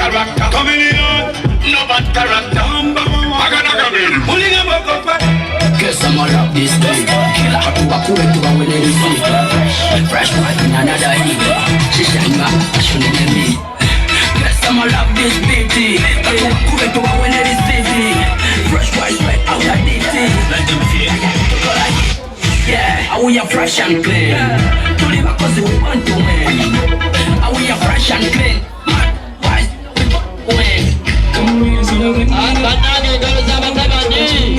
character. Coming in on, no bad character. Pulling a buck up. Guess I'm all up this day. Killer, waku wetu wa wele receive. Fresh white in another heat. She shine my passion in me. Guess I'm all up this beauty. Waku wetu wa wele receive. Fresh white right out of DT. Let them feel. Yeah, we are fresh and clean. To live because we want to win. We are fresh and clean. Why we win? Come here, so no good. My property.